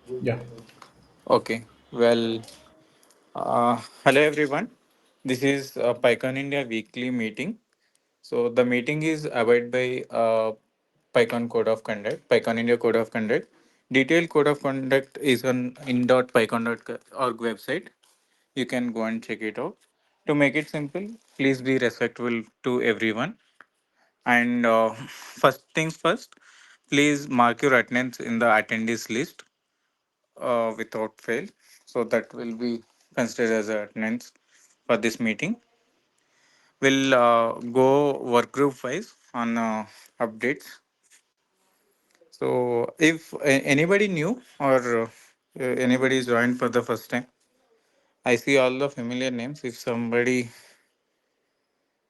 Yeah. Okay. Well, hello everyone. This is PyCon India weekly meeting. So the meeting is abide by PyCon Code of Conduct, PyCon India Code of Conduct. Detailed code of conduct is on in.pycon.org website. You can go and check it out. To make it simple, please be respectful to everyone. And first things first, please mark your attendance in the attendees list without fail. So that will be considered as a attendance for this meeting. We'll go work group wise on updates. So if anybody new or anybody is joined for the first time, I see all the familiar names. If somebody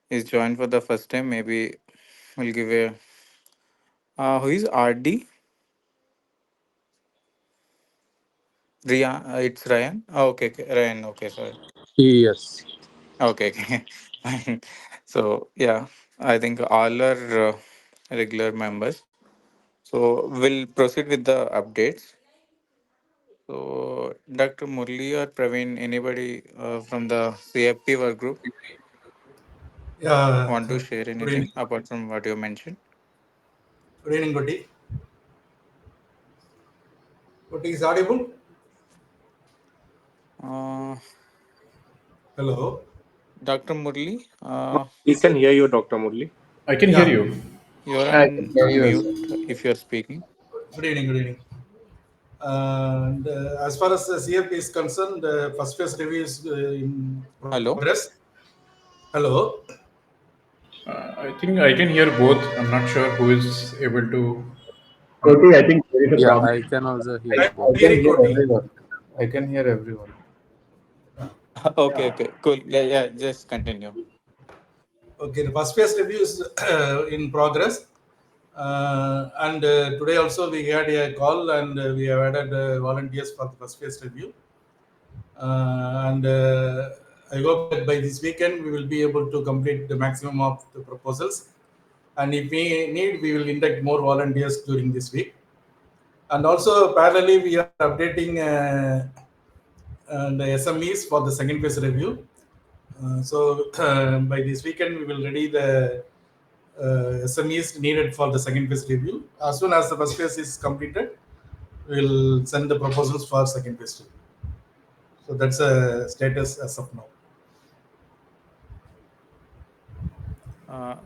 is joined for the first time, maybe we'll give a who is RD? Rian, it's Ryan. Oh, okay, okay, Ryan. Okay, sorry. Yes. Okay, okay. Fine. So yeah, I think all are regular members. So we'll proceed with the updates. So Dr. Murli or Praveen, anybody from the CFP work group Yeah. want to share Good evening. anything apart from what you mentioned? Good evening, Gotti. Gotti is audible. Uh, Hello. Dr. Murli, We can hear you, Dr. Murli. I I can hear Yeah. you. you're I can on hear you as well. mute if you're speaking. Good evening. Good evening. And as far as the CFP is concerned, the first phase review is in Hello? progress. Hello. I think I can hear both. I'm not sure who is able to. Koti, I think there is a Yeah, problem. I can also hear I'm I both. can hearing hear Gotti. everyone. I can hear everyone. Okay, okay, cool. Yeah, yeah, just continue. Okay. The first phase review is in progress. And today also we had a call and we have added volunteers for the first phase review. And I hope that by this weekend we will be able to complete the maximum of the proposals. And if we need, we will induct more volunteers during this week. And also parallelly, we are updating the SMEs for the second phase review. So by this weekend, we will ready the SMEs needed for the second phase review. As soon as the first phase is completed, we will send the proposals for second phase review. So that's a status as of now.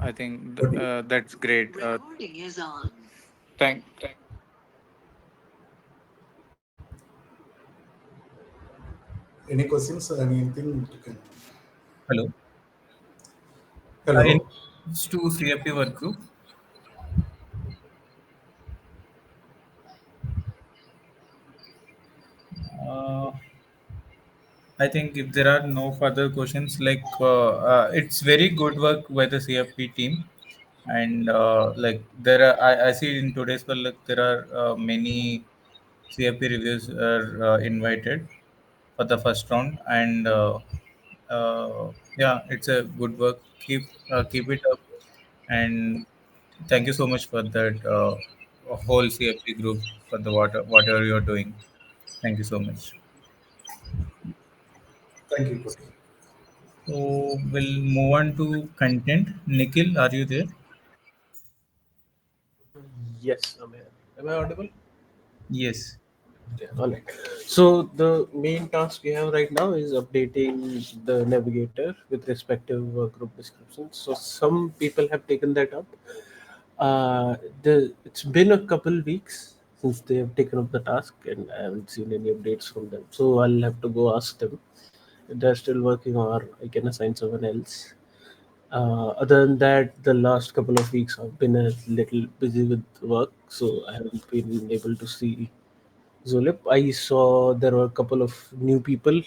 I think Okay. that's great. Thank. Any questions or anything you can? Hello. In Hello. to CFP work group, uh, I think if there are no further questions, it's very good work by the CFP team, and there are I see in today's call like there are many CFP reviews are invited for the first round, and yeah, it's a good work. Keep it up, and thank you so much for that whole CFP group for the whatever you're doing. Thank you so much. Thank you, Koti. So we'll move on to content. Nikhil, are you there? Yes, am I audible? Yes. Yeah, all right. So the main task we have right now is updating the navigator with respective group descriptions. So some people have taken that up. It's been a couple weeks since they have taken up the task, and I haven't seen any updates from them. So I'll have to go ask them if they're still working, or I can assign someone else. Other than that, the last couple of weeks I've been a little busy with work, so I haven't been able to see Zulip. I saw there were a couple of new people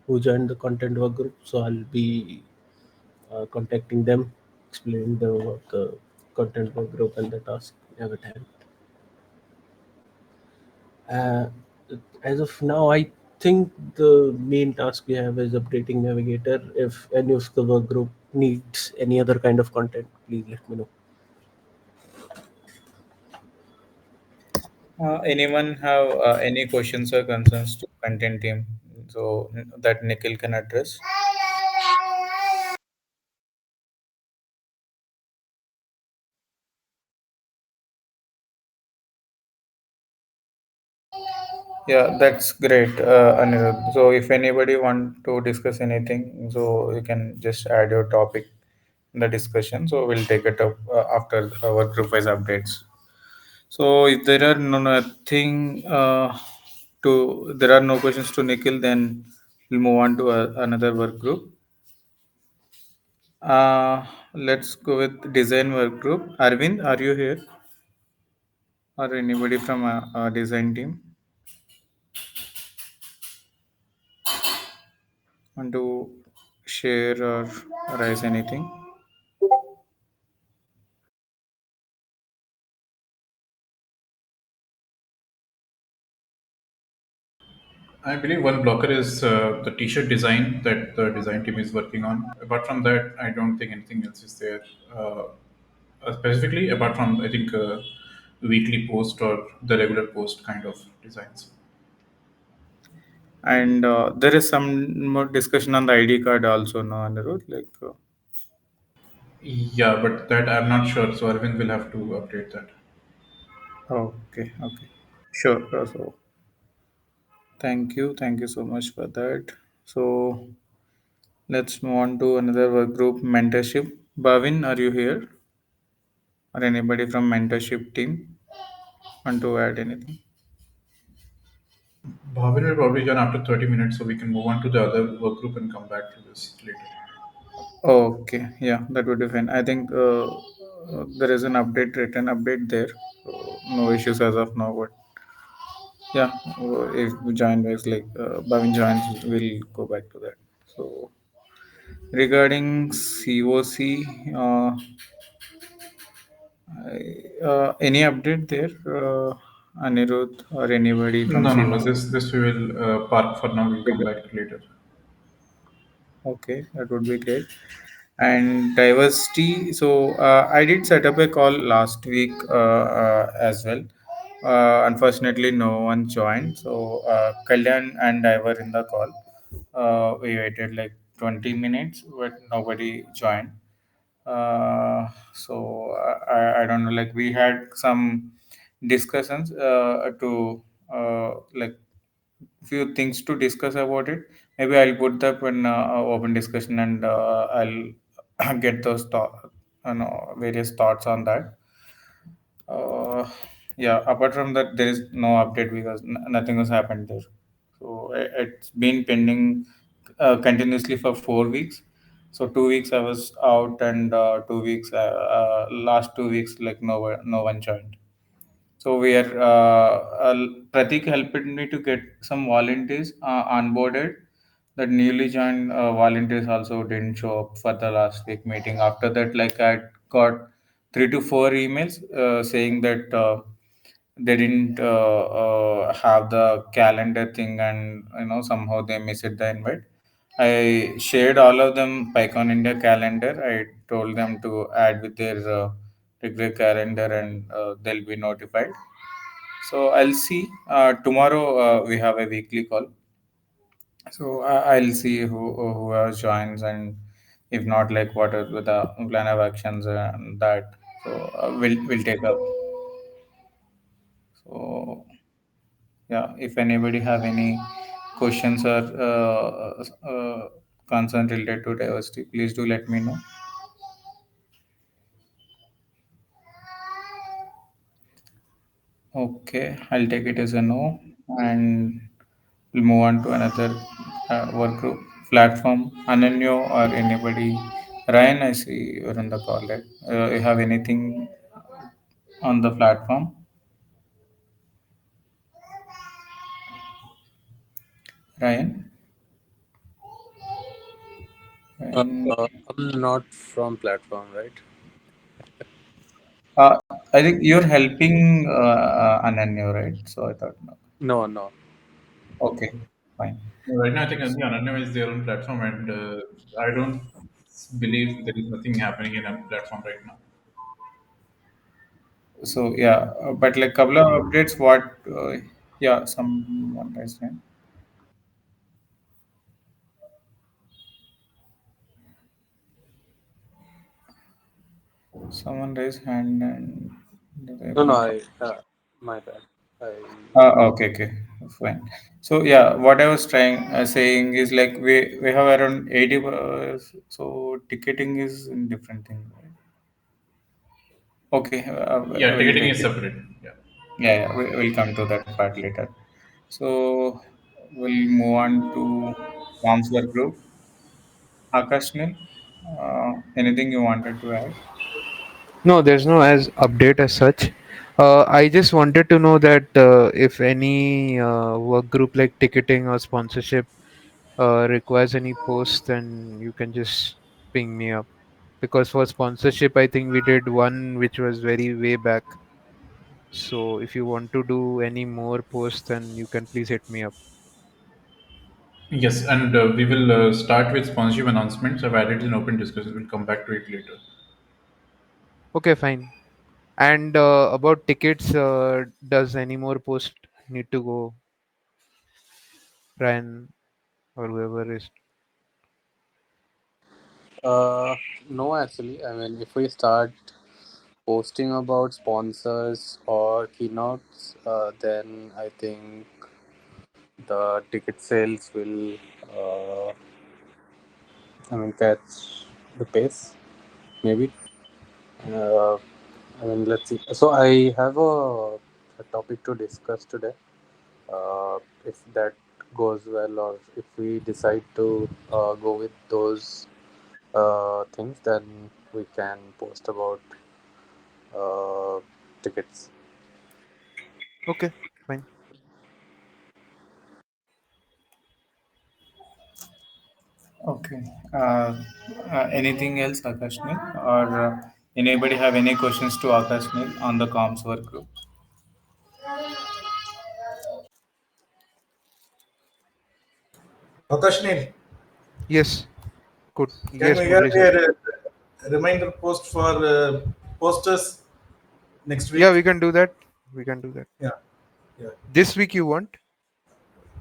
who joined the content work group, so I'll be contacting them, explaining them about the content work group and the task we have at hand. Uh, as of now, I think the main task we have is updating Navigator. If any of the work group needs any other kind of content, please let me know. Anyone have any questions or concerns to content team so that Nikhil can address? Yeah, that's great, Anirudh. So if anybody want to discuss anything, so you can just add your topic in the discussion. So we'll take it up after our group wise updates. So if there are nothing there are no questions to Nikhil, then we'll move on to another work group. Let's go with design work group. Arvind, are you here? Or anybody from design team want to share or raise anything? I believe one blocker is the T-shirt design that the design team is working on. Apart from that, I don't think anything else is there. Specifically, apart from I think weekly post or the regular post kind of designs. And there is some more discussion on the ID card also now on the road. Yeah, but that I'm not sure. So Arvind will have to update that. Okay, okay, sure. So thank you so much for that. So let's move on to another work group, mentorship. Bhavin, are you here? Or anybody from mentorship team want to add anything? Bhavin will probably join after 30 minutes, so we can move on to the other work group and come back to this later. Okay, yeah, that would be fine. I think there is an update, written update there. So no issues as of now. But yeah, if we join back, Bhavin joins, we'll go back to that. So regarding COC, any update there, Anirudh or anybody from No, no, no. COC? This we will park for now. We'll come back later. Okay, that would be great. And diversity. So I did set up a call last week as well. Unfortunately, no one joined. So Kalyan and I were in the call. We waited like 20 minutes, but nobody joined. So I don't know. Like we had some discussions to like few things to discuss about it. Maybe I'll put that in open discussion and I'll get those various thoughts on that. Uh, yeah. Apart from that, there is no update because nothing has happened there. So it's been pending continuously for 4 weeks. So 2 weeks I was out, and 2 weeks last 2 weeks like no one joined. So we are Pratik helped me to get some volunteers onboarded. The newly joined volunteers also didn't show up for the last week meeting. After that, like I got 3 to 4 emails saying that they didn't have the calendar thing, and somehow they missed the invite. I shared all of them PyCon India calendar. I told them to add with their regular calendar, and they'll be notified. So I'll see. Tomorrow we have a weekly call. So I'll see who else joins, and if not, like what are the plan of actions and that. So we'll take up. So yeah, if anybody have any questions or concern related to diversity, please do let me know. Okay, I'll take it as a no, and we'll move on to another work group platform. Ananyo or anybody? Ryan, I see you're on the call. Right? You have anything on the platform? Ryan? Ryan? I'm not from platform, right? Uh, I think you're helping Ananyo, right? So I thought no. No, no. Okay, fine. Right now, I think only Ananya is their own platform, and I don't believe there is nothing happening in a platform right now. So yeah, but like couple of updates. What? Yeah, someone raised hand. Someone raised hand and they No, no, couldn't talk. my bad. I Okay, okay, fine. So yeah, what I was trying saying is like we have around 80. So ticketing is in different thing, right? Okay, Yeah, we'll ticketing take is it. separate. Yeah. Yeah, yeah, we'll come to that part later. So we'll move on to forms work group. Akashnil, anything you wanted to add? No, there's no as update as such. I just wanted to know that if any work group like ticketing or sponsorship requires any posts, then you can just ping me up. Because for sponsorship, I think we did one which was very way back. So if you want to do any more posts, then you can please hit me up. Yes, and we will start with sponsorship announcements. I've added an open discussion. We'll come back to it later. Okay, fine. And about tickets, does any more post need to go, Ryan or whoever is? uh no, actually, I mean, if we start posting about sponsors or keynotes, then I think the ticket sales will, I mean, catch the pace. Maybe. Uh, I mean, let's see. So I have a topic to discuss today. If that goes well, or if we decide to go with those things, then we can post about uh, tickets. Okay, fine. Okay. Anything else, Akashnil? Or anybody have any questions to Akashnil on the comms work group? Akashnil, Yes, good. can Yes, we have Murli sir. a reminder post for posters next Yeah, week? we can do that. We can do that. Yeah, yeah. This week you want?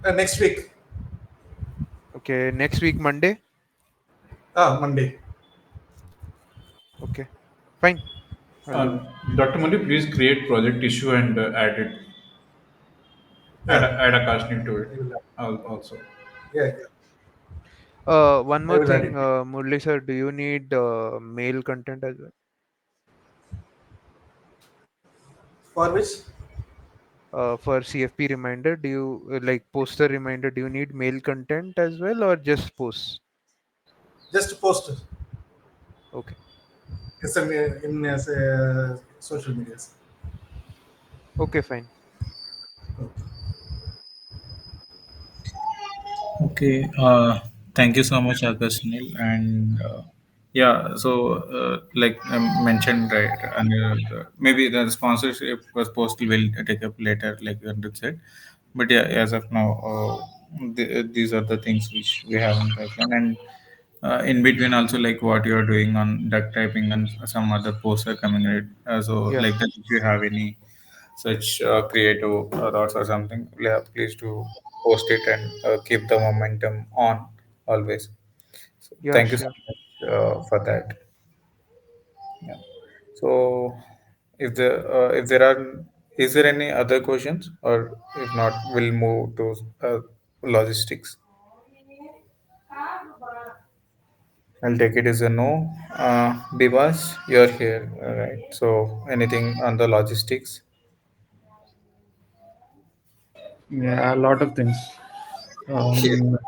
Next week, Okay, next week Monday. Monday. Okay, fine. I'll do Uh, it. Dr. Mali, please create project issue and add it. Yeah, Add a casting to it I will. also. Yeah, yeah, One I more will add thing, it. Murli sir, do you need mail content as well? For which? For CFP reminder, do you like poster reminder? Do you need mail content as well, or just posts? Just post Okay, SM in social medias. okay, fine. Okay. Okay, thank you so much, Akash Sunil. And yeah, so like I mentioned, right, and maybe the sponsorship was postal will take up later, like Andrew said. But yeah, as of now, these are the things which we have in pipeline. And in between, also like what you are doing on duck typing and some other posts are coming, right? So Yeah, like that, if you have any such creative thoughts or something, yeah, please do post it and keep the momentum on always. So yeah, thank you so sure. much for that. Yeah. So if there are, is there any other questions, or if not, we'll move to logistics. I'll take it as a no. Bivas, you're here, right? So anything on the logistics? Yeah, a lot of things. Um,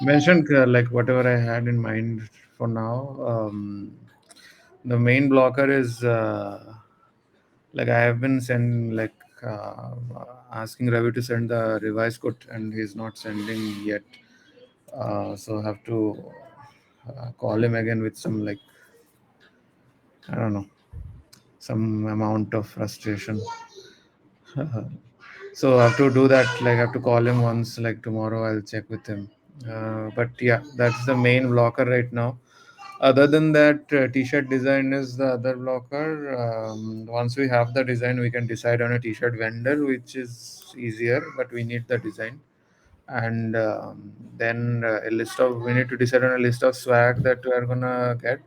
Mentioned like whatever I had in mind for now. The main blocker is like I have been sending like asking Ravi to send the revised code, and he's not sending yet. So I have to call him again with some like I don't know some amount of frustration. So I have to do that. Like I have to call him once. Like tomorrow, I'll check with him. But yeah, that's the main blocker right now. Other than that, t-shirt design is the other blocker. Once we have the design, we can decide on a t-shirt vendor, which is easier, but we need the design. And then a list of we need to decide on a list of swag that we are gonna get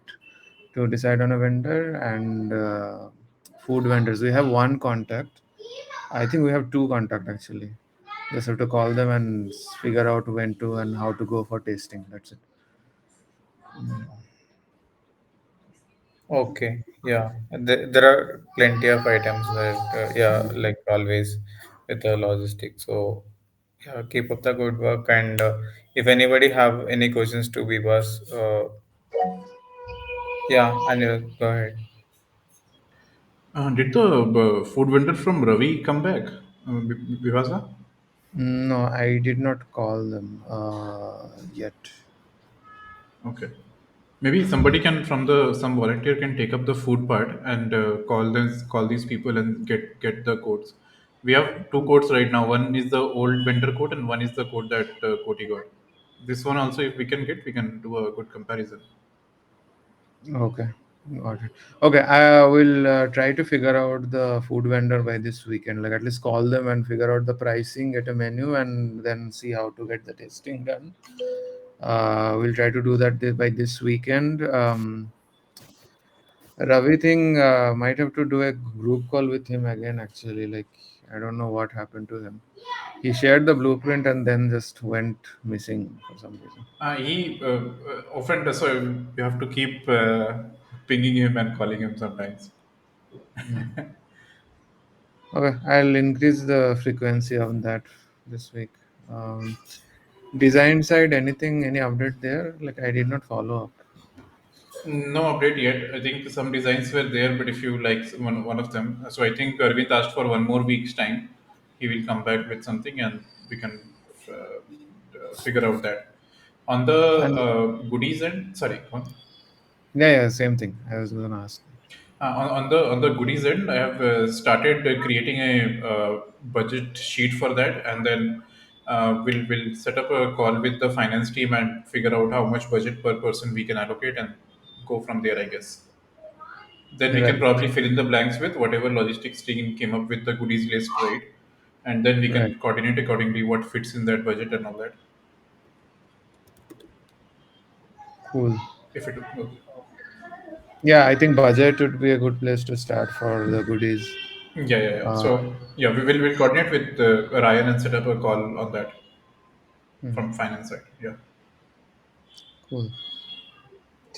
to decide on a vendor. And food vendors, we have one contact. I think we have two contact actually. Just have to call them and figure out when to and how to go for tasting. That's it. Okay, yeah, there are plenty of items that, yeah, like always with the logistics. So, yeah, keep up the good work. And if anybody have any questions to Bibas, yeah, Anil, go ahead. Did the food vendor from Ravi come back, Vivasa? No, I did not call them yet. Okay. Maybe somebody can from the some volunteer can take up the food part and call these people and get the codes. We have two codes right now. One is the old vendor code and one is the code that Koti got. This one also, if we can get, we can do a good comparison. Okay, got it. Okay, I will try to figure out the food vendor by this weekend. Like at least call them and figure out the pricing, get a menu, and then see how to get the testing done. We'll try to do that by this weekend. Ravi thing might have to do a group call with him again. Actually, like I don't know what happened to him. He shared the blueprint and then just went missing for some reason. He often does, so you have to keep pinging him and calling him sometimes. Hmm. Okay, I'll increase the frequency of that this week. Design side, anything, any update there? Like I did not follow up. No update yet. I think some designs were there, but if you like one of them, so I think Arvind asked for 1 more week's time. He will come back with something, and we can figure out that. On the And goodies end, sorry, on, yeah, same thing. I was gonna ask. on the goodies end, I have started creating a budget sheet for that, and then we'll set up a call with the finance team and figure out how much budget per person we can allocate and go from there, I guess. Then we can Right, probably fill in the blanks with whatever logistics team came up with the goodies list, right? And then we right, can coordinate accordingly what fits in that budget and all that. cool. If it okay. Yeah, I think budget would be a good place to start for the goodies. Yeah. Uh, So yeah, we'll coordinate with Ryan and set up a call on that hmm, from finance side. Yeah. cool.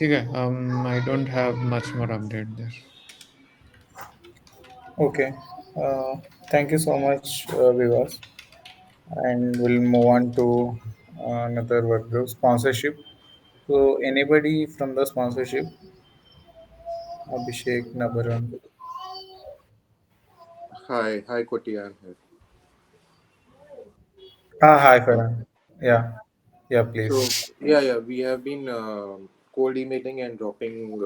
Okay. I don't have much more update there. Okay, uh, thank you so much, Bibas. And we'll move on to another work group sponsorship. So, anybody from the sponsorship, Abhishek, Nabaran? Hi, Koti, I'm here. Ah, hi, Uh, Farhan. Yeah, yeah, so, please. yeah, we have been cold emailing and dropping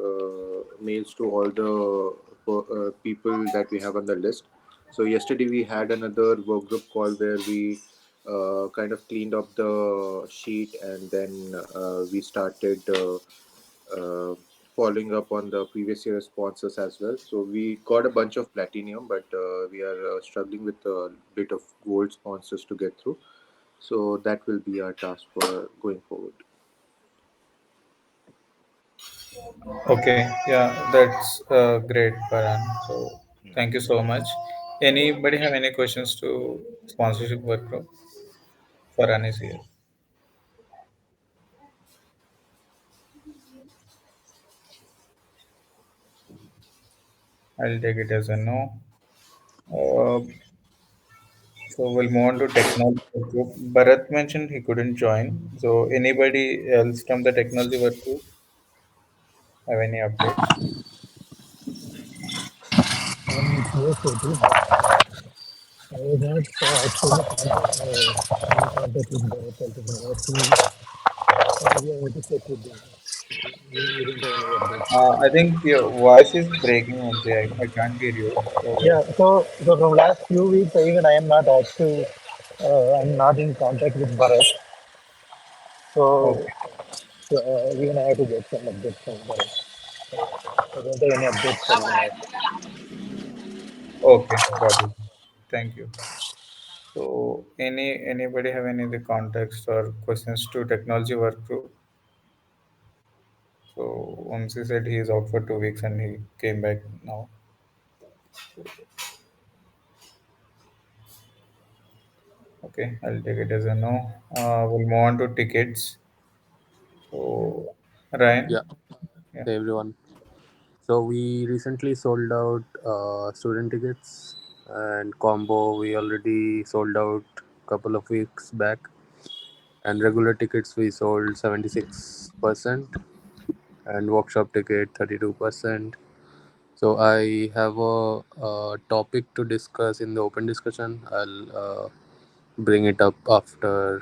mails to all the people that we have on the list. So, yesterday we had another work group call where we kind of cleaned up the sheet and then we started following up on the previous year responses as well. So, we got a bunch of platinum, but we are struggling with a bit of gold sponsors to get through. So that will be our task for going forward. Okay, yeah, that's great, Farhan. So, thank you so much. Anybody have any questions to sponsorship work group? Farhan is here. I'll take it as a no. Uh, so we'll move on to technology work group. Bharat mentioned he couldn't join. So anybody else from the technology work group have any updates? Yes, it is. I was not actually in contact with the hotel. We are to check with them. We didn't have any updates. I think your voice is breaking. Actually, I can't hear you. So Yeah, so from last few weeks, even I am not active. I'm not in contact with Bharat. So okay. So even I have to get some updates from there. I don't have any updates from now. Okay, got it. Thank you. So, anybody have any other context or questions to technology work group? So, Vamsi said he is out for 2 weeks and he came back now. Okay, I'll take it as a no. We'll move on to tickets. So, Ryan, Yeah. yeah. Hey everyone. So we recently sold out student tickets and combo. We already sold out couple of weeks back, and regular tickets we sold 76% and workshop ticket 32%. So I have a topic to discuss in the open discussion. I'll bring it up after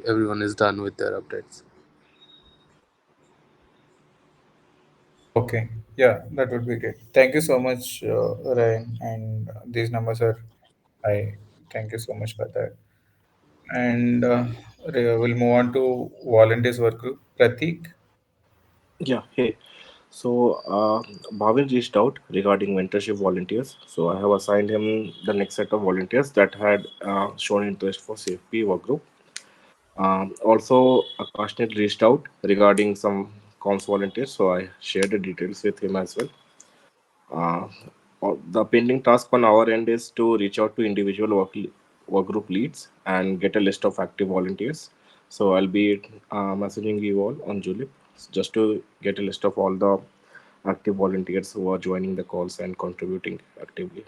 everyone is done with their updates. Okay, yeah, that would be great. Thank you so much, Ryan. And these numbers are high. Thank you so much for that. And we'll move on to volunteers work group. Pratik. Yeah, hey. So, Bhavin reached out regarding mentorship volunteers. So, I have assigned him the next set of volunteers that had shown interest for CFP work group. Also, Akashnet reached out regarding some comms volunteers. So, I shared the details with him as well. Uh, the pending task on our end is to reach out to individual work group leads and get a list of active volunteers. So I'll be messaging you all on Julep just to get a list of all the active volunteers who are joining the calls and contributing actively.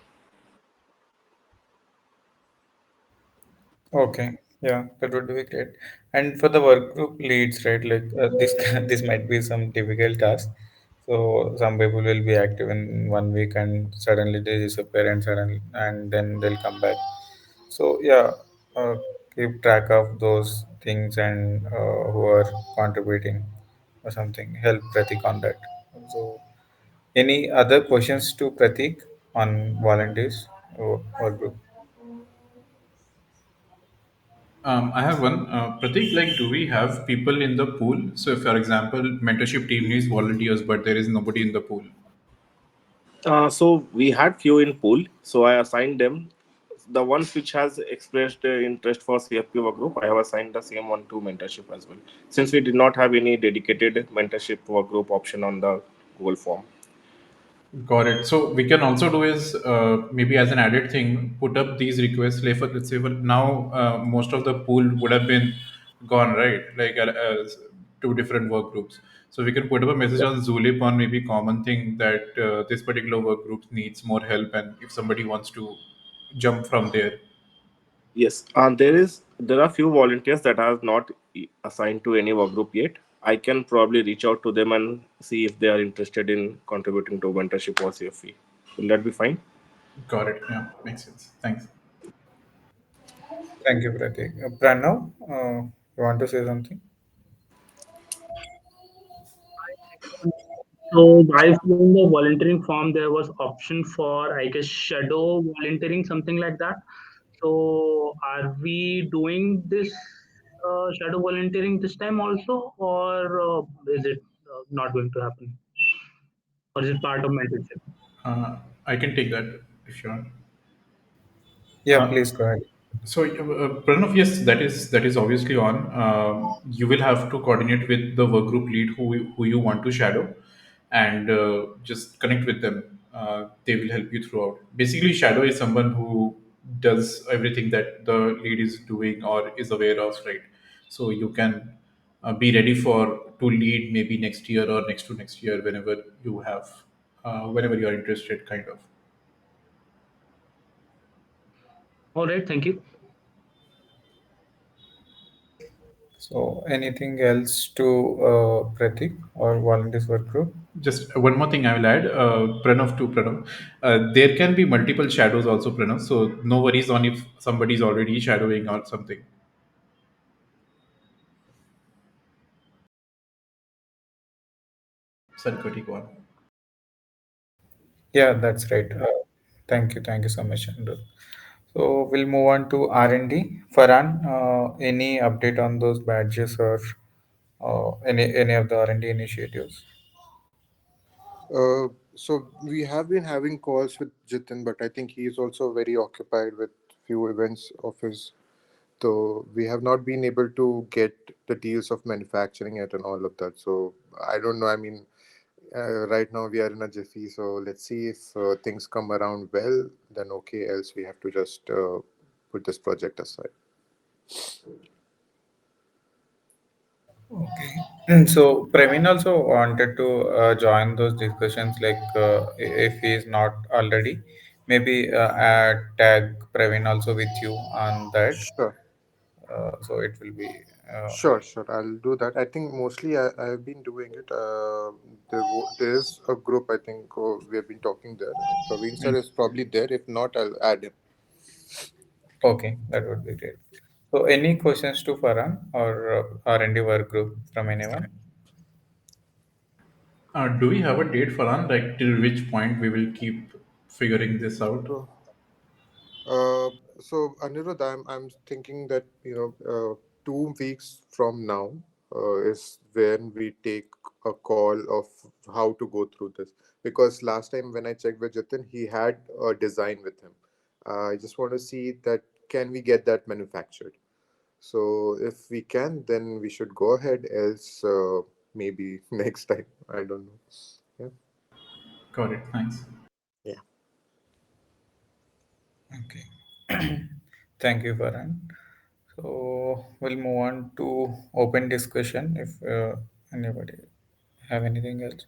Okay, yeah, that would be great. And for the work group leads, right? Like this, this might be some difficult task. So some people will be active in 1 week and suddenly they disappear and suddenly and then they'll come back. So yeah, uh, keep track of those things and who are contributing or something. Help Pratik on that. So any other questions to Pratik on volunteers or work group? I have one. Pratik, like, do we have people in the pool? So, for example, mentorship team needs volunteers, but there is nobody in the pool. So we had few in pool, so I assigned them. The ones which has expressed interest for CFP work group, I have assigned the same one to mentorship as well. Since we did not have any dedicated mentorship work group option on the Google form. Got it. So we can also do is maybe as an added thing, put up these requests. Like for, let's say for now, most of the pool would have been gone, right? Like as two different work groups. So we can put up a message Yep. on Zulip on maybe common thing that this particular work group needs more help, and if somebody wants to jump from there. Yes, and there are few volunteers that I have not assigned to any work group yet. I can probably reach out to them and see if they are interested in contributing to mentorship or CFP. Will that be fine? Got it. Yeah, makes sense. Thanks. Thank you, Pratik. Pranav, you want to say something? So while filling the volunteering form, there was option for, I guess, shadow volunteering, something like that. So are we doing this shadow volunteering this time also, or is it not going to happen, or is it part of mentorship? I can take that if you want. Yeah, Uh, please go ahead. So, Pranav, yes, that is obviously on. You will have to coordinate with the work group lead who you want to shadow, and just connect with them. They will help you throughout. Basically, shadow is someone who does everything that the lead is doing or is aware of, right? So you can be ready for to lead maybe next year or next to next year whenever you have, whenever you are interested, kind of. All right, thank you. So, anything else to Pratik or volunteers work group? Just one more thing I will add, Pranav to Pranav. There can be multiple shadows also, Pranav. So no worries on if somebody is already shadowing or something. Sarkoti go on. Yeah, that's right. Thank you so much, Andrew. So we'll move on to R&D. Farhan, any update on those badges or? any of the R&D initiatives? So we have been having calls with Jitin, but I think he is also very occupied with few events of his. So we have not been able to get the deals of manufacturing it and all of that. So I don't know. I mean, right now we are in a jiffy. So let's see if things come around well. Then okay. Else we have to just put this project aside. Okay. And so Praveen also wanted to join those discussions, like if he is not already, maybe tag Praveen also with you on that. Sure. So it will be. Uh, Sure. I'll do that. I think mostly I've been doing it. There's a group, I think we have been talking there. Praveen sir is probably there. If not, I'll add him. okay, that would be great. So any questions to Farhan or R&D work group from anyone? Do we have a date for on like till which point we will keep figuring this out? So, uh, so Anirudh, I'm thinking that 2 weeks from now is when we take a call of how to go through this. Because last time when I checked with Jitin, he had a design with him. I just want to see that can we get that manufactured. So if we can, then we should go ahead. Else, maybe next time. I don't know. Yeah. Got it. Thanks. Yeah. Okay. Thank you, Farhan. So we'll move on to open discussion if anybody have anything else.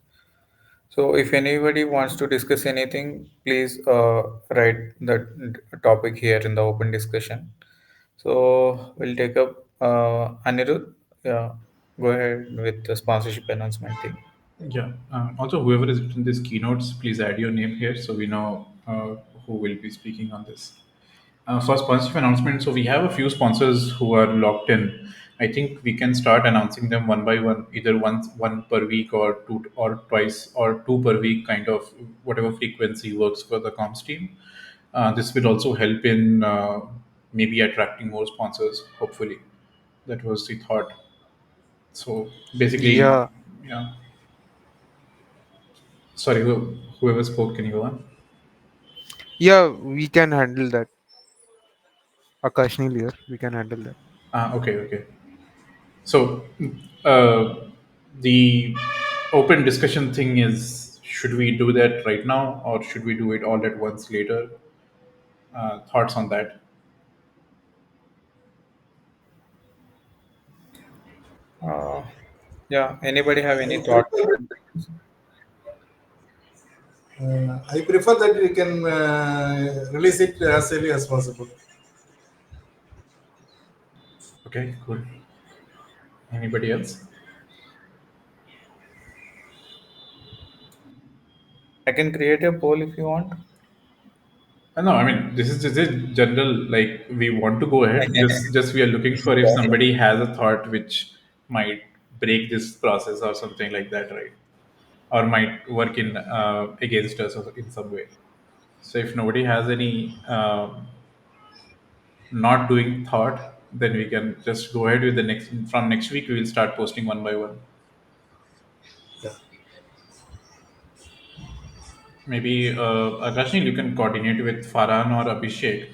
So if anybody wants to discuss anything, please write the topic here in the open discussion. So we'll take up Anirudh. Yeah, go ahead with the sponsorship announcement thing. Yeah. Also, whoever is written these keynotes, please add your name here so we know who will be speaking on this. For sponsorship announcement, so we have a few sponsors who are locked in. I think we can start announcing them one by one, either one per week or two or twice or two per week, kind of whatever frequency works for the comms team. This will also help in maybe attracting more sponsors. Hopefully, that was the thought. So basically, Yeah, yeah. Sorry, whoever spoke, can you go on? yeah, we can handle that. Akash Neil here. We can handle that. Okay. So, the open discussion thing is, should we do that right now or should we do it all at once later? Thoughts on that? Uh, yeah, anybody have any thoughts? I prefer that we can release it as early as possible. Okay, cool. Anybody else? I can create a poll if you want. No, I mean this is just a general. Like we want to go ahead. Just we are looking for if somebody has a thought which might break this process or something like that, right? Or might work in against us or in some way. So if nobody has any not doing thought, then we can just go ahead with the next. From next week, we will start posting one by one. Yeah. Maybe Akashni, you can coordinate with Farhan or Abhishek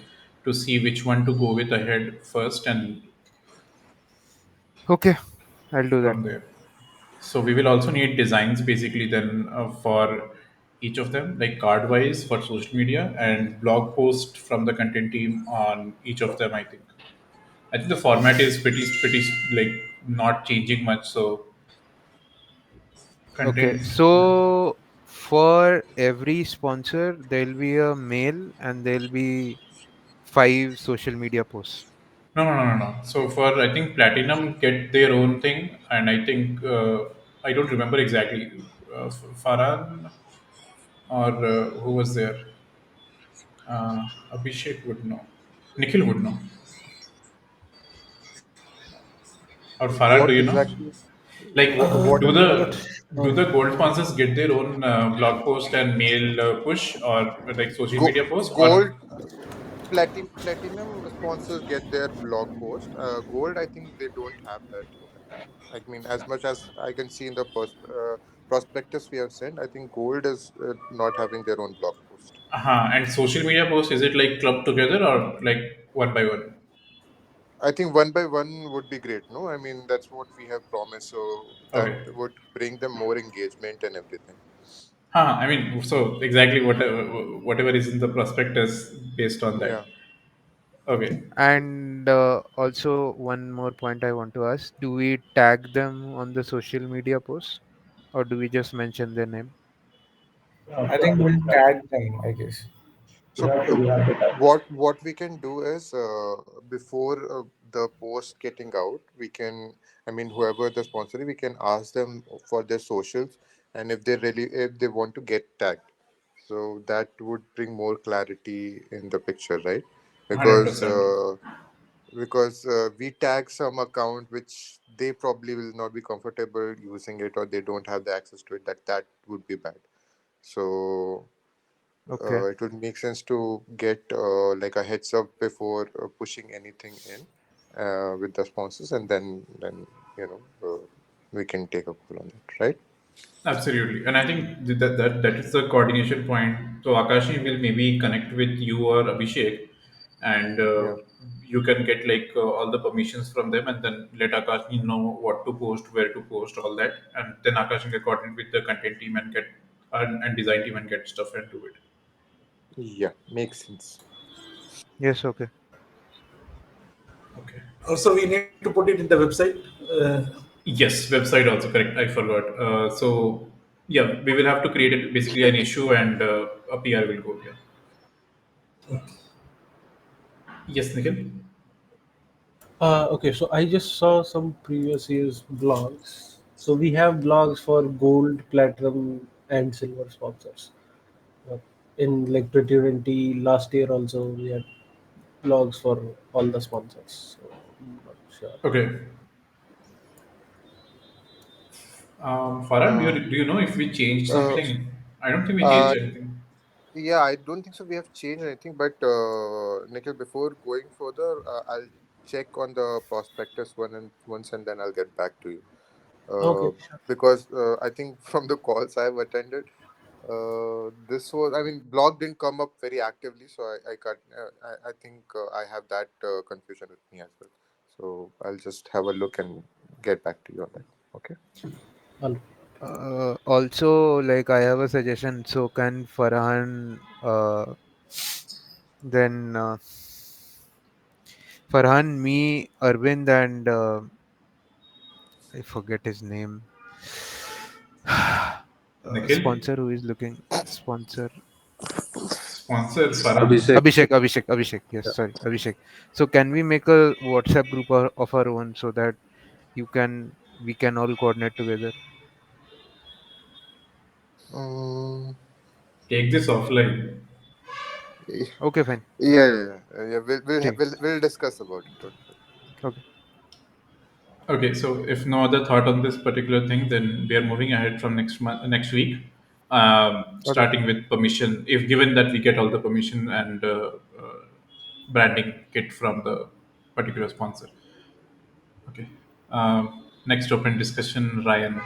to see which one to go with ahead first, and Okay, I'll do that. from there. So we will also need designs basically then for each of them, like card wise for social media and blog post from the content team on each of them. I think the format is pretty like not changing much. So Okay, content. so for every sponsor, there'll be a mail and there'll be 5 social media posts. No. So for I think platinum get their own thing, and I think I don't remember exactly. Farhan or who was there? Abhishek would know. Nikhil would know. Or Farhan, do What you know? exactly? Like, What do is the? the gold sponsors get their own blog post and mail push or like social media post or Gold platinum sponsors get their blog post. Gold, I think they don't have that. I mean, as much as I can see in the prospectus we have sent, I think gold is not having their own blog post. And social media posts, is it like clubbed together or like one by one? I think one by one would be great. No, I mean that's what we have promised, so that Okay. would bring them more engagement and everything. I mean, so exactly whatever is in the prospectus based on that. Yeah. Okay. And also, one more point I want to ask: do we tag them on the social media posts, or do we just mention their name? I think we'll tag them, I guess. We So have to, we have to tag. what we can do is before the post getting out, we can, I mean, whoever the sponsor is, we can ask them for their socials, and if they want to get tagged, so that would bring more clarity in the picture, right? Because 100%. we tag some account which they probably will not be comfortable using it, or they don't have the access to it, that would be bad. So Okay. it would make sense to get like a heads up before pushing anything in with the sponsors, and then you know we can take a call on that, right? Absolutely. And I think that is the coordination point. So Akashi will maybe connect with you or Abhishek, and Yeah. you can get like all the permissions from them, and then let Akashi know what to post, where to post, all that, and then Akashi can coordinate with the content team and get and design team and get stuff into it. Yeah, makes sense. Yes. Okay. Okay. Also, we need to put it in the website. Yes, website also correct. I forgot. So yeah, we will have to create it basically an issue, and a PR will go here. Yes, Nikhil. Okay, so I just saw some previous year's blogs. So we have blogs for gold, platinum, and silver sponsors. Uh, in like Pretty Renty last year also we had blogs for all the sponsors. So I'm not sure. Okay. Farhan, uh, do you know if we changed uh, something? I don't think we changed uh, anything. yeah, I don't think so we have changed anything, but Nikhil, before going further, I'll check on the prospectus once, and then I'll get back to you. Okay, uh, sure. because I think from the calls I've attended, this was, I mean, blog didn't come up very actively, so I got I think I have that confusion with me as well. So I'll just have a look and get back to you on that. Okay. All Also, like I have a suggestion. So can Farhan, then Farhan, me, Arvind, and I forget his name. Nikhil, Sponsor who is looking sponsor. sponsor Farhan. Abhishek. Abhishek. Yes, Yeah. sorry, Abhishek. So can we make a WhatsApp group of our own so that we can all coordinate together? Um, Take this offline. yeah, Okay, fine. yeah. Take. We'll discuss about it. Don't worry. Okay. Okay, so if no other thought on this particular thing, then we are moving ahead from next week, Okay. starting with permission. If given that we get all the permission and branding kit from the particular sponsor. Okay. Next open discussion, Ryan.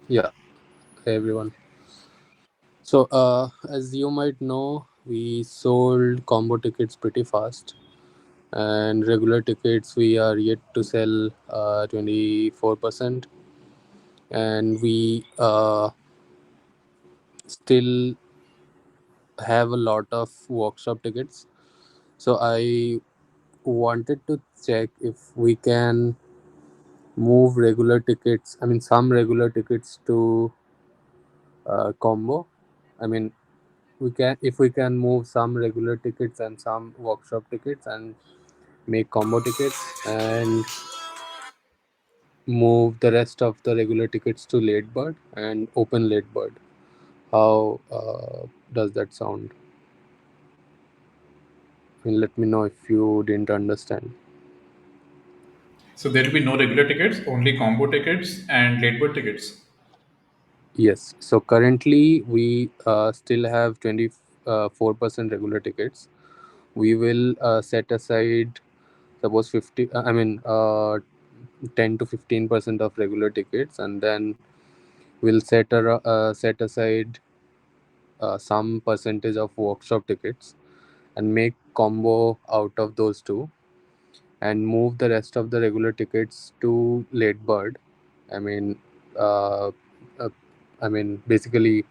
Yeah. Hey everyone. So, as you might know, we sold combo tickets pretty fast, and regular tickets we are yet to sell 24%, and we still have a lot of workshop tickets. So, I wanted to check if we can move regular tickets, I mean, some regular tickets to combo. I mean, we can, if we can move some regular tickets and some workshop tickets and make combo tickets, and move the rest of the regular tickets to late bird and open late bird. How does that sound? And let me know if you didn't understand. So there will be no regular tickets, only combo tickets and late bird tickets. Yes, so currently we still have 24% regular tickets. We will set aside, suppose 50, I mean, 10 to 15% of regular tickets, and then we'll set aside some percentage of workshop tickets and make combo out of those two, and move the rest of the regular tickets to late bird. I mean, uh, uh, basically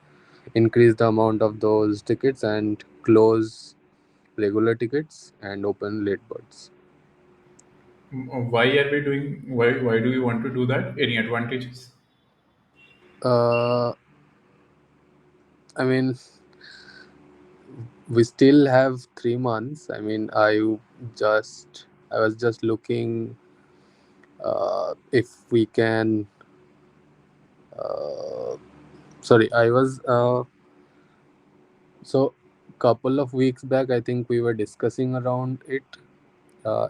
increase the amount of those tickets and close regular tickets and open late birds. Why are we doing? Why do we want to do that? Any advantages? Uh, I mean, we still have 3 months. I mean, I was just looking if we can. Uh, sorry, I was so couple of weeks back. I think we were discussing around it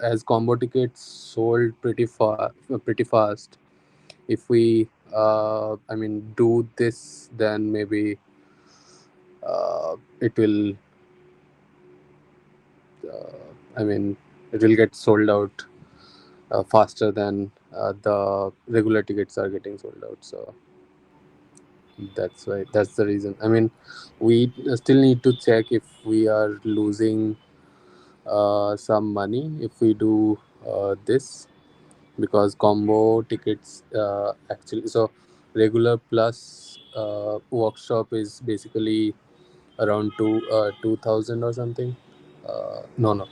as combo tickets sold pretty fast. If we, do this, then maybe it will. I mean, it will get sold out faster than the regular tickets are getting sold out. So that's the reason. I mean, we still need to check if we are losing some money if we do this, because combo tickets actually, so regular plus workshop is basically around 2,000 or something. No,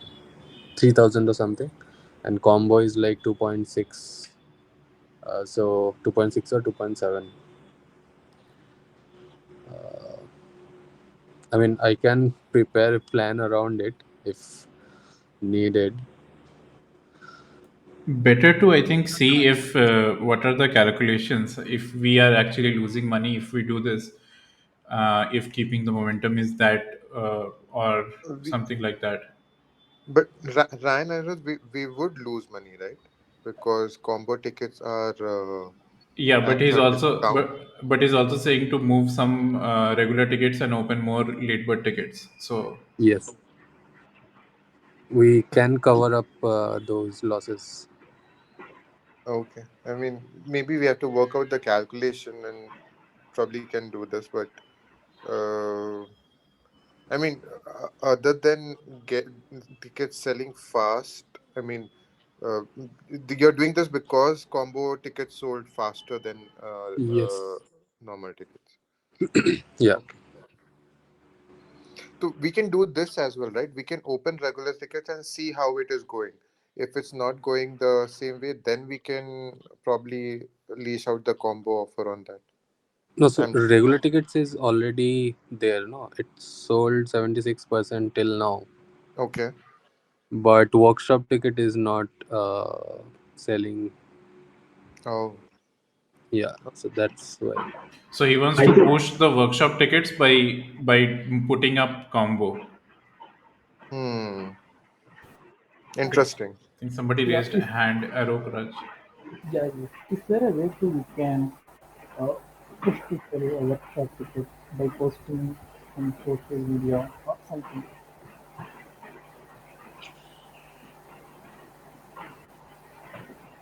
3,000 or something, and combo is like 2.6. So 2.6 or 2.7. uh, I mean, I can prepare a plan around it if needed. Better to, I think, see if what are the calculations if we are actually losing money if we do this, if keeping the momentum is that, or We, something like that. but Ryan, we would lose money, right? Because combo tickets are Yeah, but at he's 30 also pound. but he's also saying to move some regular tickets and open more late bird tickets. So Yes, we can cover up those losses. Okay. I mean, maybe we have to work out the calculation and probably can do this, but uh, I mean, other than get tickets selling fast, I mean, you're doing this because combo tickets sold faster than Yes. normal tickets. Yeah. Okay. So we can do this as well, right? We can open regular tickets and see how it is going. If it's not going the same way, then we can probably leash out the combo offer on that. No, so I'm regular tickets is already there. No, it's sold 76% till now, okay. but workshop ticket is not selling. Oh, Yeah, so that's why. so he wants I to think, push the workshop tickets by putting up combo. hmm. Okay, Interesting. I think somebody yeah, raised a hand, arrow Raj. yeah, yes. Is there a way to we can uh, push people a workshop ticket by posting on social media or something?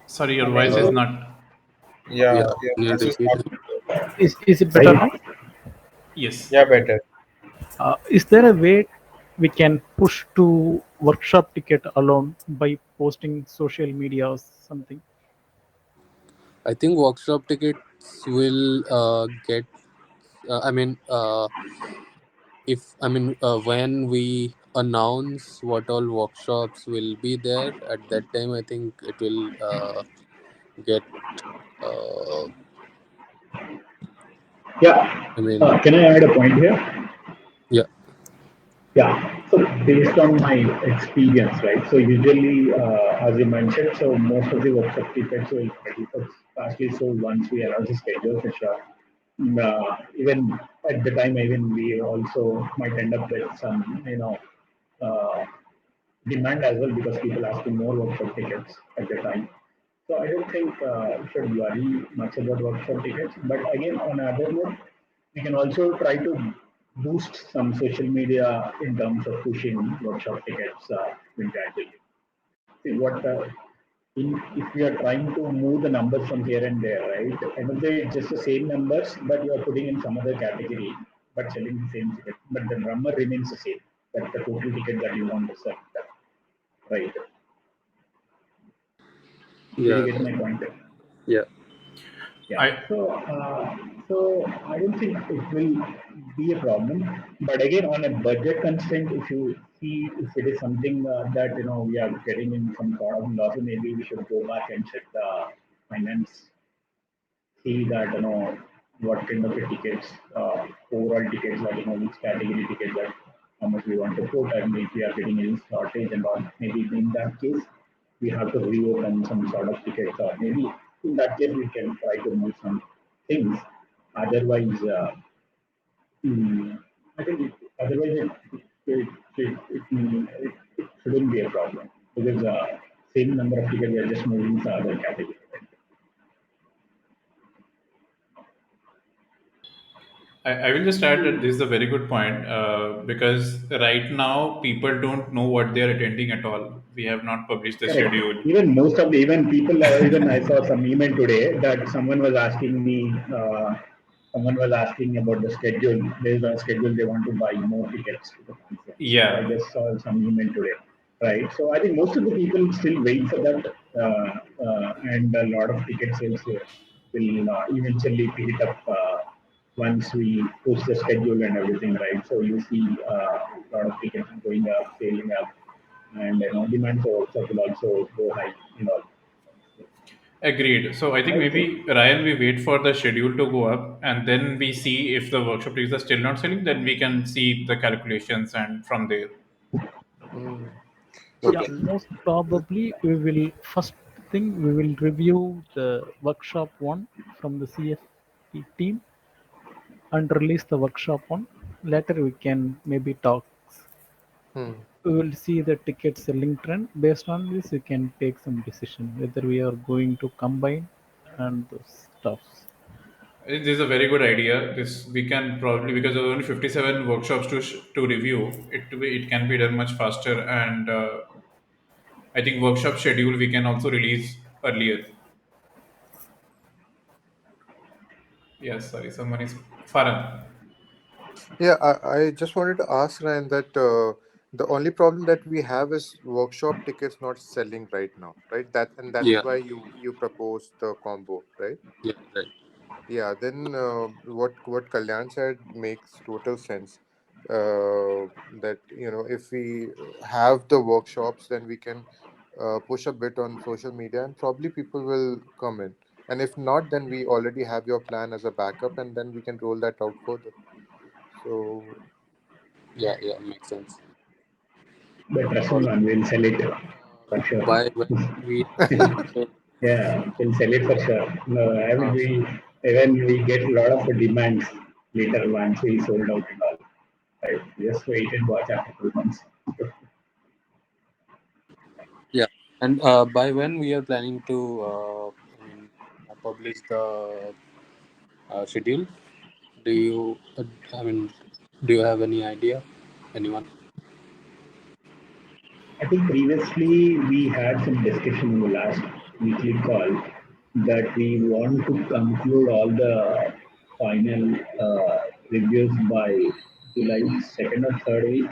Sorry, your Like, voice is not. Yeah, Yeah, yeah. can you This is repeat not. it? is it better I now? Yes. Yeah, better. Is there a way we can push to workshop ticket alone by posting social media or something? I think workshop tickets will get. I mean, when we announce what all workshops will be there at that time, I think it will get. Uh, Yeah. I mean, Can I add a point here? yeah. Yeah. So based on my experience, right? So usually, as you mentioned, so most of the workshop tickets will pretty fastly. So once we announce the schedule, for sure. Even at the time, even we also might end up with some, uh, demand as well because people asking more workshop tickets at the time. So I don't think we should worry much about workshop tickets. But again, on other note, we can also try to boost some social media in terms of pushing workshop tickets gradually. See what if we are trying to move the numbers from here and there, right? End of the day, it's just the same numbers, but you are putting in some other category, but selling the same ticket. But the number remains the same. That's the total ticket that you want to sell, right? Did you Yeah. get my point? Yeah. Yeah. I So I don't think it will be a problem. But again, on a budget constraint, if you see if it is something that we are getting in some sort of loss, maybe we should go back and check the finance, see that what kind of a tickets, overall tickets, like which category tickets that how much we want to put, and if we are getting any shortage and all, maybe in that case we have to reopen some sort of tickets, or maybe in that case we can try to move some things. Otherwise, I think otherwise it shouldn't be a problem because same number of tickets we are just moving to other category. I will just add that this is a very good point because right now people don't know what they are attending at all. We have not published the Correct. schedule. Even most of the even people, even I saw some email today that someone was asking me, someone was asking about the schedule. Based on schedule, they want to buy more tickets to the conference. I Yeah, just saw some email today, right? So I think most of the people still wait for that, and a lot of ticket sales will eventually pick it up once we push the schedule and everything, right? So you see a lot of tickets going up, sailing up, and demand for workshop will also go high. agreed. So I think I think maybe Ryan, we wait for the schedule to go up and then we see if the workshop tickets are still not selling, then we can see the calculations and from there. Mm. Yeah, Okay. most probably we will first thing we will review the workshop one from the CFP team and release the workshop one. Later we can maybe talk. Hmm. We will see the ticket selling trend. Based on this, we can take some decision whether we are going to combine and those stuffs. This is a very good idea. This we can probably because there are only 57 workshops to review. It can be done much faster, and I think workshop schedule we can also release earlier. Yes, sorry, someone is Farhan. Yeah, I just wanted to ask Ryan that the only problem that we have is workshop tickets not selling right now, right? That's Yeah. why you proposed the combo, right? Yeah. Right. Yeah, then what Kalyan said makes total sense. That if we have the workshops, then we can push a bit on social media, and probably people will come in. And if not, then we already have your plan as a backup, and then we can roll that out further. So Yeah. Yeah. Makes sense. but trust me, Also, man, we'll sell it for sure. by when we are planning to. Yeah, we'll sell it for sure. No, I mean, Uh, even we get a lot of demands later once we sold out and all. Right? Just wait and watch after 2 months. yeah. And by when we are planning to, publish the schedule? Do you, I mean, do you have any idea? Anyone? I think previously we had some discussion in the last weekly call that we want to conclude all the final reviews by July 2nd or 3rd week,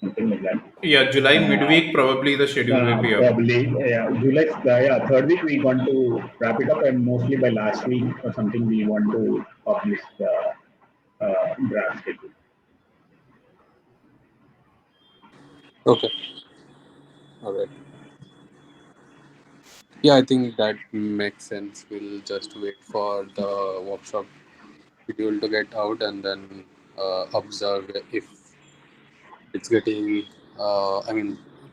something like that. Yeah, July Uh, midweek probably the schedule will be up. Probably, yeah, July, yeah, 3rd week we want to wrap it up, and mostly by last week or something we want to publish the draft schedule. Okay. All right. Yeah, I think that makes sense. We'll just wait for the workshop schedule to get out and then observe if it's getting,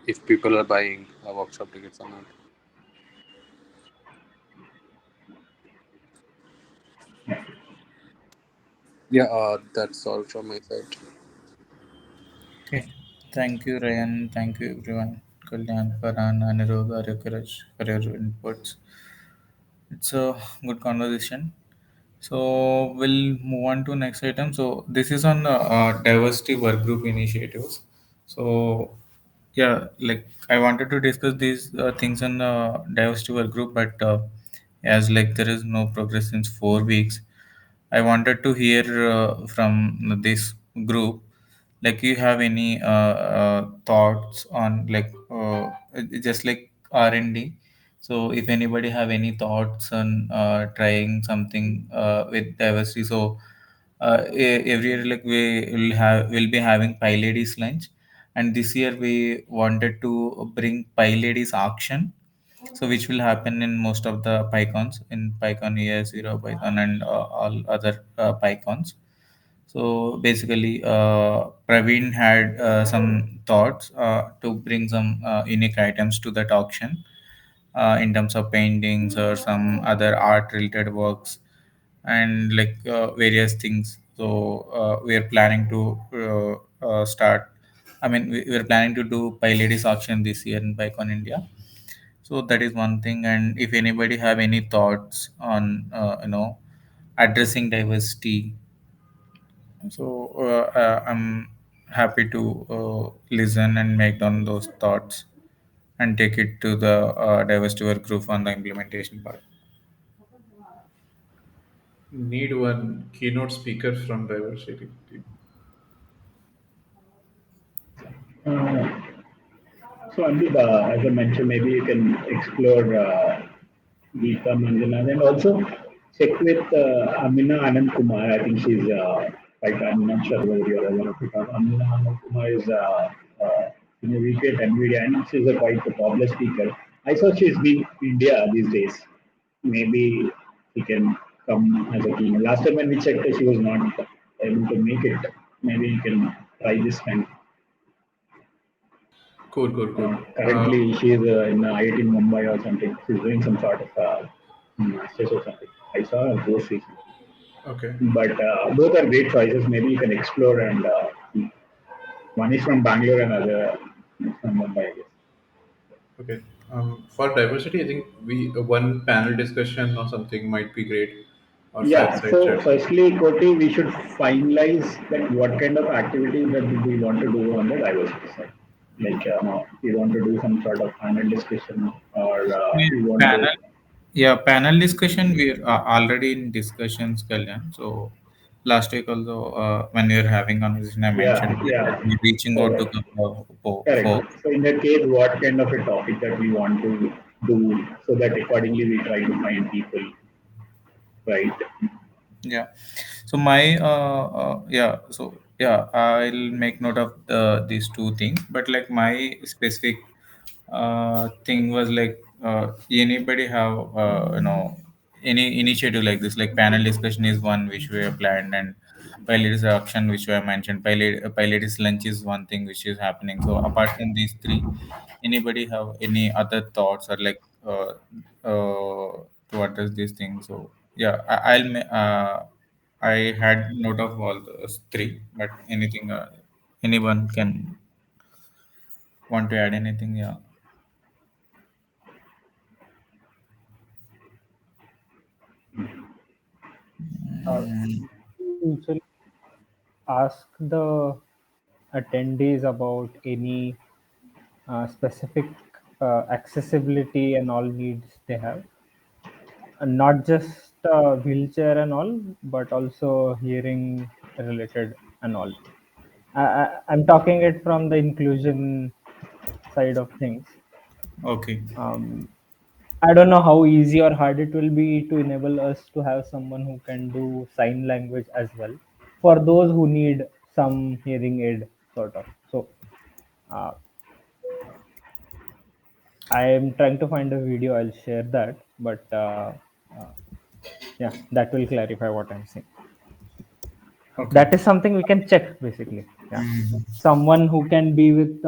if people are buying workshop tickets or not. Yeah, that's all from my side. Okay. Thank you, Ryan. Thank you, everyone. Kalyan, Farhan, Anirudh, Aryakaraj for your inputs. It's a good conversation. So we'll move on to next item. So this is on diversity work group initiatives. So Yeah, like I wanted to discuss these things on diversity work group, but as like there is no progress since 4 weeks, I wanted to hear from this group. Like, you have any thoughts on like just like R&D? So, if anybody have any thoughts on trying something with diversity, so every year like we'll be having Pi Ladies lunch, and this year we wanted to bring Pi Ladies auction, so which will happen in most of the PyCons, in PyCon ES, Zero Python, and all other PyCons. So basically, Praveen had some thoughts to bring some unique items to that auction in terms of paintings or some other art related works, and like various things. So we are planning to start. I mean, we're planning to do Pi Ladies auction this year in PyCon India. So that is one thing. And if anybody have any thoughts on addressing diversity, so I'm happy to listen and make down those thoughts and take it to the diversity work group on the implementation part. Need one keynote speaker from diversity team. Uh, so, Anil, as I mentioned, maybe you can explore Geeta Manjunath and also check with Amina Anand Kumar. I think she's, like, I'm not sure whether you're aware of it. Amina Anand Kumar is VP at NVIDIA, and she's a quite a popular speaker. I saw she's been in India these days. Maybe she can come as a team. Last time when we checked, she was not able to make it. Maybe you can try this time. Cool, cool, cool. Currently, she is in IIT Mumbai or something. She's doing some sort of masters or something. I saw her post recently. Okay. But both are great choices. Maybe you can explore and one is from Bangalore and other is from Mumbai, I guess. Okay. For diversity, I think we one panel discussion or something might be great, or Yeah. fireside So, chat. firstly, Koti, we should finalize that what kind of activities that we want to do on the diversity side. Like, we want to do some sort of panel discussion, or Yeah, we want to. panel. Yeah, panel discussion. We're already in discussions, Kalyan. So last week also, when we were having conversation, I Yeah, mentioned that yeah. we're reaching out to Correct. couple of Correct. folks. So in that case, what kind of a topic that we want to do so that accordingly we try to find people, right? Yeah. So my yeah. So yeah, I'll make note of these two things. But like my specific thing was like, anybody have any initiative like this? Like panel discussion is one which we have planned, and pilot auction which we have mentioned. Pilot lunch is one thing which is happening. So apart from these three, anybody have any other thoughts or like to address these things? So yeah, I had note of all those three, but anything anyone can want to add anything? Yeah. Uh, Mm, usually ask the attendees about any specific accessibility and all needs they have, and not just wheelchair and all, but also hearing related and all. I'm talking it from the inclusion side of things. okay. Um, I don't know how easy or hard it will be to enable us to have someone who can do sign language as well for those who need some hearing aid, sort of. So, uh, I am trying to find a video. I'll share that, but uh, yeah, that will clarify what I'm saying. Okay. That is something we can check basically. Yeah, Mhm. someone who can be with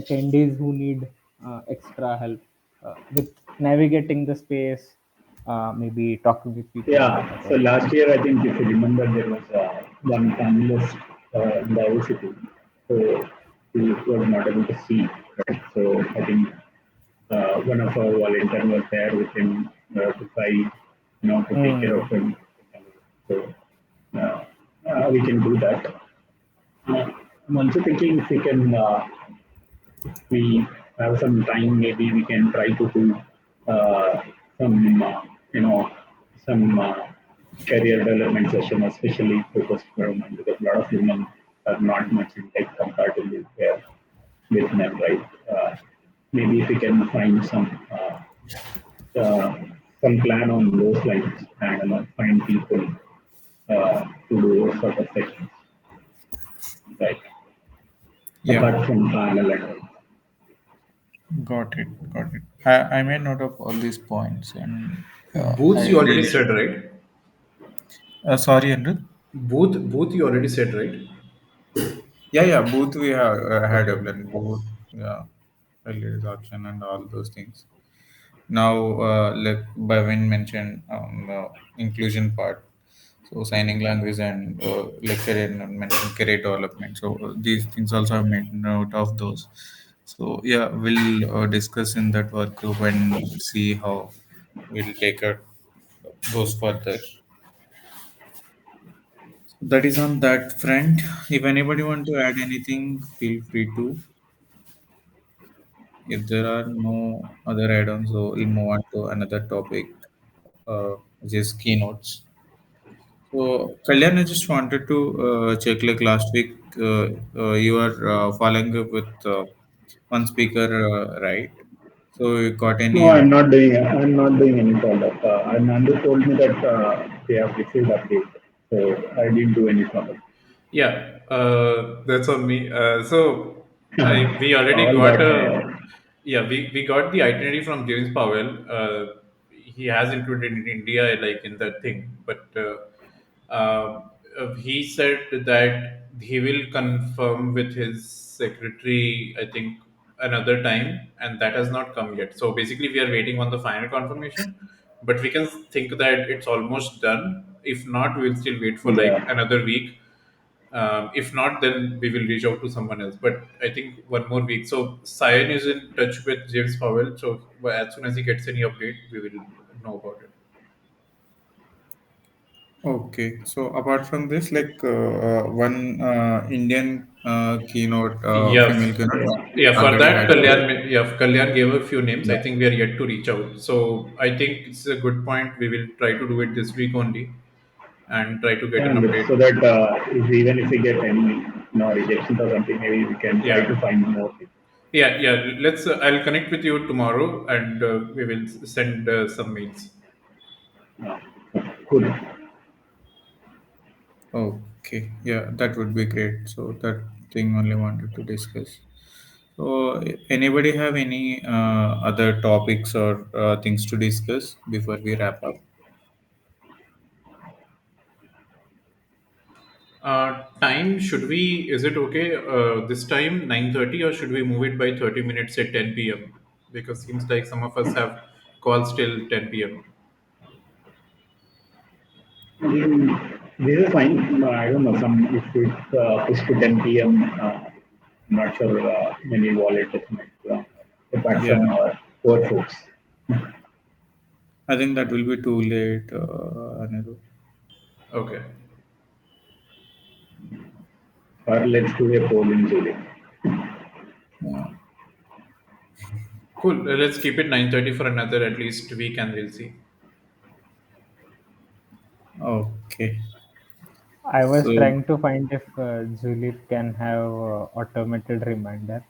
attendees who need extra help with navigating the space, maybe talking with people and Yeah. all that. So last year, I think if you remember, there was one panelist in diversity, so he was not able to see. Right? So I think one of our volunteers was there with him to try, to take care of Hmm. him. So uh, we can do that. I'm also thinking if we can. we have some time, maybe we can try to do some, you know, some career development session, especially focused for women, because a lot of women are not much in tech comparatively with men, right? Maybe if we can find uh, some plan on those lines and find people to do those sort of sessions, right? Yeah, Apart from panel and all. got it, got it. I made note of all these points, and I Booths you already really said, right? sorry, Andrew. Booth you already said, right? Yeah, yeah, both we have had Okay. developed both, yeah, earlier option and all those things. Now, like Bhavin mentioned, inclusion part. So signing language and like career mentioned career development. So these things also have made note of those. So yeah, we'll discuss in that work group and see how we'll take it those further. That is on that front. If anybody want to add anything, feel free to. If there are no other add-ons, so we'll move on to another topic, which is keynotes. So, Kalyan, I just wanted to check, like last week, you were following up with one speaker, right? So, you got No, any I'm not doing. I'm not doing any follow-up. And Nandu told me that they have received update, so I didn't do any follow-up. Yeah, that's on me. So we already All got got a yeah, we got the itinerary from James Powell. He has included in India like in that thing, but he said that he will confirm with his secretary, I think, another time, and that has not come yet. So basically, we are waiting on the final confirmation, but we can think that it's almost done. If not, we will still wait for like yeah. another week. If not, then we will reach out to someone else. But I think one more week. So Sion is in touch with James Powell. So as soon as he gets any update, we will know about it. Okay, so apart from this, like one Indian keynote, Yeah, female keynote yeah. For already that, had a Kalyan gave a few names. I yeah. think we are yet to reach out. So I think it's a good point. We will try to do it this week only and try to get an And update. so that even if we get any rejections or something, maybe we can try Yeah, to find more people. yeah. Let's. I'll connect with you tomorrow, and we will send some mails. Uh, Cool. Okay, yeah, that would be great. So that thing only wanted to discuss. So anybody have any other topics or things to discuss before we wrap up? Time should we? Is it okay? This time 9:30, or should we move it by 30 minutes at 10 p.m.? Because seems like some of us have calls till 10 p.m. This is fine. I don't know. Some if it's pushed to 10 p.m. I'm not sure many volunteers might, apart Yeah, from our poor folks. I think that will be too late, Anirudh. Okay, Or let's do a poll in July. Yeah. cool. Let's keep it 9:30 for another at least week, and we'll see. Okay. I was So trying to find if Julep can have automated reminder.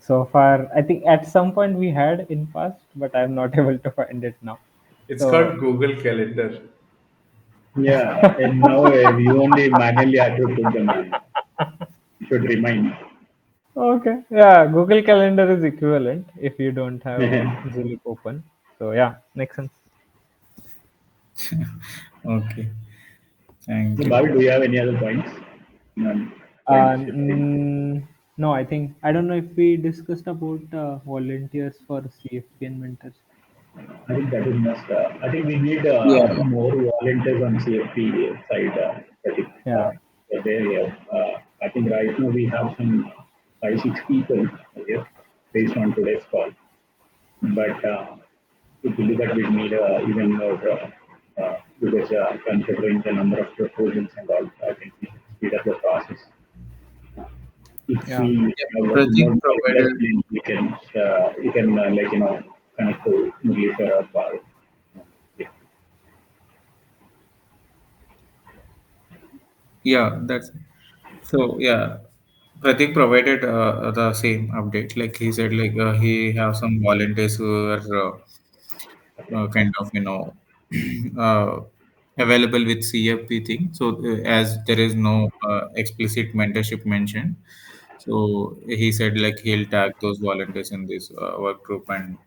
So far, I think at some point we had in past, but I'm not able to find it now. It's So called Google Calendar. Yeah, and now you only manually have to put the man. Should remind. okay, yeah, Google Calendar is equivalent if you don't have Julep open. So yeah, makes sense. okay, thank you. Bhavi, do you have any other points? None. Points you think? No, I think I don't know if we discussed about volunteers for CFP and mentors. I think that is must. I think we need Yeah. more volunteers on CFP side. Pratik. Yeah. There, I think right now we have some 5, 6 people here based on today's call. But if you look at, we need even more because considering the number of proposals and all, I think we should speed up the process. if Yeah. we Yeah. have Pratik more volunteers, provided. then we can like connect to Murli or yeah. Yeah, that's so. Yeah, Pratik provided the same update. Like he said, like he have some volunteers who are kind of uh, available with CFP thing. So as there is no explicit mentorship mentioned, so he said like he'll tag those volunteers in this work group, and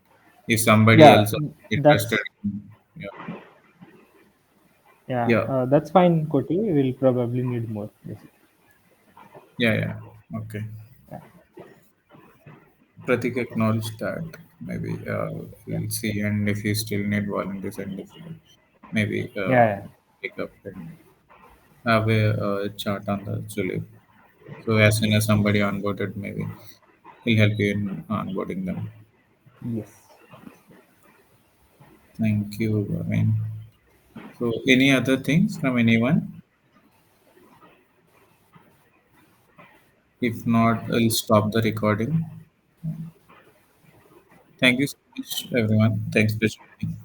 if somebody Yeah, else is interested, that's yeah, yeah, yeah, that's fine, Koti. We'll probably need more. Basically. yeah, yeah. Okay. Yeah, Pratik acknowledged that. Maybe yeah, we'll see, and if you still need volunteers, and if maybe yeah, pick up and have a chart on the Zulip. So as soon as somebody onboarded, maybe he'll help you in onboarding them. yeah. Yes. Thank you. I mean, so any other things from anyone? If not, I'll stop the recording. Thank you so much, everyone. Thanks for joining.